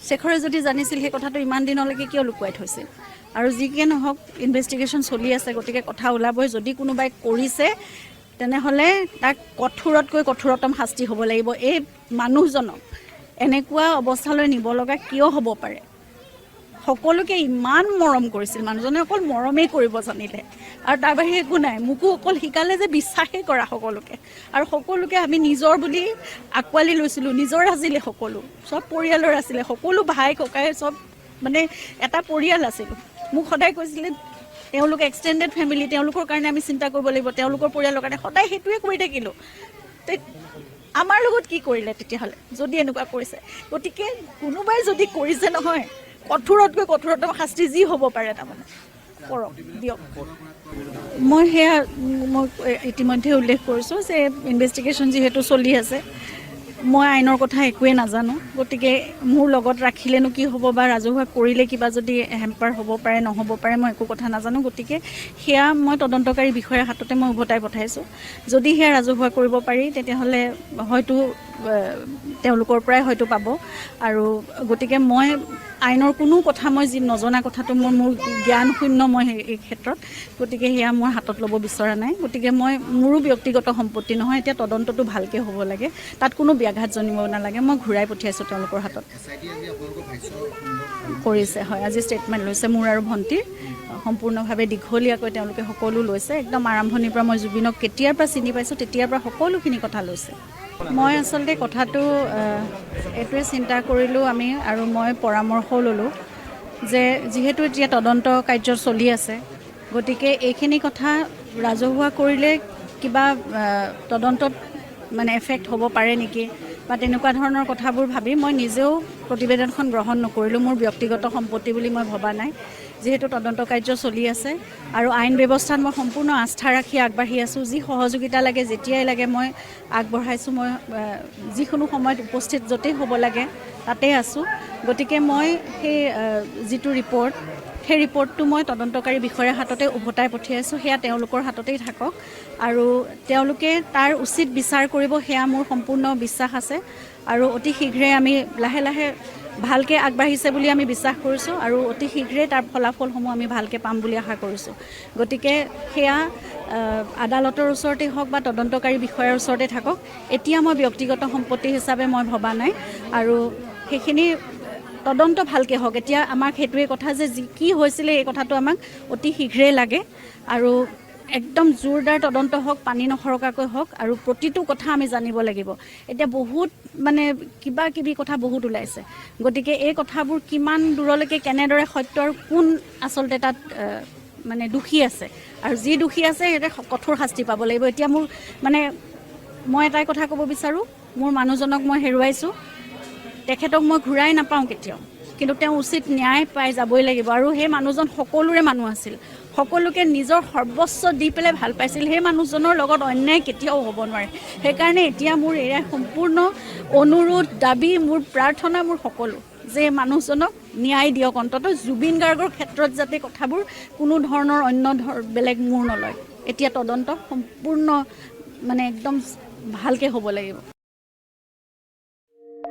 শেখৰে যদি জানিছিল সেই কথাটো ইমান দিনলৈকে কিয় লুকুৱাই থৈছিল আৰু যিকে নহওক ইনভেষ্টিগেশ্যন চলি আছে গতিকে কথা ওলাবই যদি কোনোবাই কৰিছে তেনেহ'লে তাক কঠোৰতকৈ কঠোৰতম শাস্তি হ'ব লাগিব এই মানুহজনক এনেকুৱা অৱস্থালৈ নিব লগা কিয় হ'ব পাৰে সকলোকে ইমান মৰম কৰিছিল মানুহজনে অকল মৰমেই কৰিব জানিলে আৰু তাৰ বাহিৰে একো নাই মোকো অকল শিকালে যে বিশ্বাসেই কৰা সকলোকে আৰু সকলোকে আমি নিজৰ বুলি আঁকোৱালি লৈছিলোঁ নিজৰ আছিলে সকলো চব পৰিয়ালৰ আছিলে সকলো ভাই ককাই চব মানে এটা পৰিয়াল আছিলোঁ মোক সদায় কৈছিলে তেওঁলোক এক্সটেণ্ডেড ফেমিলি তেওঁলোকৰ কাৰণে আমি চিন্তা কৰিব লাগিব তেওঁলোকৰ পৰিয়ালৰ কাৰণে সদায় সেইটোৱে কৰি থাকিলোঁ আমাৰ লগত কি কৰিলে তেতিয়াহ'লে যদি এনেকুৱা কৰিছে গতিকে কোনোবাই যদি কৰিছে নহয় কঠোৰতকৈ কঠোৰতম শাস্তি যি হ'ব পাৰে তাৰমানে কৰক দিয়ক মই সেয়া মই ইতিমধ্যে উল্লেখ কৰিছোঁ যে ইনভেষ্টিগেশ্যন যিহেতু চলি আছে মই আইনৰ কথা একোৱেই নাজানো গতিকে মোৰ লগত ৰাখিলেনো কি হ'ব বা ৰাজহুৱা কৰিলে কিবা যদি হেম্পাৰ হ'ব পাৰে নহ'ব পাৰে মই একো কথা নাজানো গতিকে সেয়া মই তদন্তকাৰী বিষয়াৰ হাততে মই উভতাই পঠাইছোঁ যদি সেয়া ৰাজহুৱা কৰিব পাৰি তেতিয়াহ'লে হয়তো তেওঁলোকৰ পৰাই হয়তো পাব আৰু গতিকে মই আইনৰ কোনো কথা মই যি নজনা কথাটো মোৰ জ্ঞান শূন্য মই এই ক্ষেত্ৰত গতিকে সেয়া মই হাতত ল'ব বিচৰা নাই গতিকে মই মোৰো ব্যক্তিগত সম্পত্তি নহয় এতিয়া তদন্তটো ভালকৈ হ'ব লাগে তাত কোনো ব্যাঘাত জন্মিব নালাগে মই ঘূৰাই পঠিয়াইছোঁ তেওঁলোকৰ হাতত কৰিছে হয় আজি ষ্টেটমেণ্ট লৈছে মোৰ আৰু ভণ্টিৰ সম্পূৰ্ণভাৱে দীঘলীয়াকৈ তেওঁলোকে সকলো লৈছে একদম আৰম্ভণিৰ পৰা মই জুবিনক কেতিয়াৰ পৰা চিনি পাইছোঁ তেতিয়াৰ পৰা সকলোখিনি কথা লৈছে মই আচলতে কথাটো এইটোৱে চিন্তা কৰিলোঁ আমি আৰু মই পৰামৰ্শও ল'লোঁ যে যিহেতু এতিয়া তদন্ত কাৰ্য চলি আছে গতিকে এইখিনি কথা ৰাজহুৱা কৰিলে কিবা তদন্তত মানে এফেক্ট হ'ব পাৰে নেকি বা তেনেকুৱা ধৰণৰ কথাবোৰ ভাবি মই নিজেও প্ৰতিবেদনখন গ্ৰহণ নকৰিলোঁ মোৰ ব্যক্তিগত সম্পত্তি বুলি মই ভবা নাই যিহেতু তদন্ত কাৰ্য চলি আছে আৰু আইন ব্যৱস্থাত মই সম্পূৰ্ণ আস্থা ৰাখি আগবাঢ়ি আছোঁ যি সহযোগিতা লাগে যেতিয়াই লাগে মই আগবঢ়াইছোঁ মই যিকোনো সময়ত উপস্থিত য'তেই হ'ব লাগে তাতেই আছোঁ গতিকে মই সেই যিটো ৰিপৰ্ট সেই ৰিপৰ্টটো মই তদন্তকাৰী বিষয়াৰ হাততে উভতাই পঠিয়াইছোঁ সেয়া তেওঁলোকৰ হাততেই থাকক আৰু তেওঁলোকে তাৰ উচিত বিচাৰ কৰিব সেয়া মোৰ সম্পূৰ্ণ বিশ্বাস আছে আৰু অতি শীঘ্ৰে আমি লাহে লাহে ভালকৈ আগবাঢ়িছে বুলি আমি বিশ্বাস কৰিছোঁ আৰু অতি শীঘ্ৰেই তাৰ ফলাফলসমূহ আমি ভালকৈ পাম বুলি আশা কৰিছোঁ গতিকে সেয়া আদালতৰ ওচৰতে হওক বা তদন্তকাৰী বিষয়াৰ ওচৰতে থাকক এতিয়া মই ব্যক্তিগত সম্পত্তি হিচাপে মই ভবা নাই আৰু সেইখিনি তদন্ত ভালকৈ হওক এতিয়া আমাক সেইটোৱে কথা যে কি হৈছিলে এই কথাটো আমাক অতি শীঘ্ৰেই লাগে আৰু একদম জোৰদাৰ তদন্ত হওক পানী নসৰকাকৈ হওক আৰু প্ৰতিটো কথা আমি জানিব লাগিব এতিয়া বহুত মানে কিবা কিবি কথা বহুত ওলাইছে গতিকে এই কথাবোৰ কিমান দূৰলৈকে কেনেদৰে সত্য আৰু কোন আচলতে তাত মানে দোষী আছে আৰু যি দোষী আছে সিহঁতে কঠোৰ শাস্তি পাব লাগিব এতিয়া মোৰ মানে মই এটাই কথা ক'ব বিচাৰোঁ মোৰ মানুহজনক মই হেৰুৱাইছোঁ তেখেতক মই ঘূৰাই নাপাওঁ কেতিয়াও কিন্তু তেওঁ উচিত ন্যায় পাই যাবই লাগিব আৰু সেই মানুহজন সকলোৰে মানুহ আছিল সকলোকে নিজৰ সৰ্বস্ব দি পেলাই ভাল পাইছিল সেই মানুহজনৰ লগত অন্যায় কেতিয়াও হ'ব নোৱাৰে সেইকাৰণে এতিয়া মোৰ এয়া সম্পূৰ্ণ অনুৰোধ দাবী মোৰ প্ৰাৰ্থনা মোৰ সকলো যে মানুহজনক ন্যায় দিয়ক অন্ততঃ জুবিন গাৰ্গৰ ক্ষেত্ৰত যাতে কথাবোৰ কোনো ধৰণৰ অন্য বেলেগ মূৰ নলয় এতিয়া তদন্ত সম্পূৰ্ণ মানে একদম ভালকৈ হ'ব লাগিব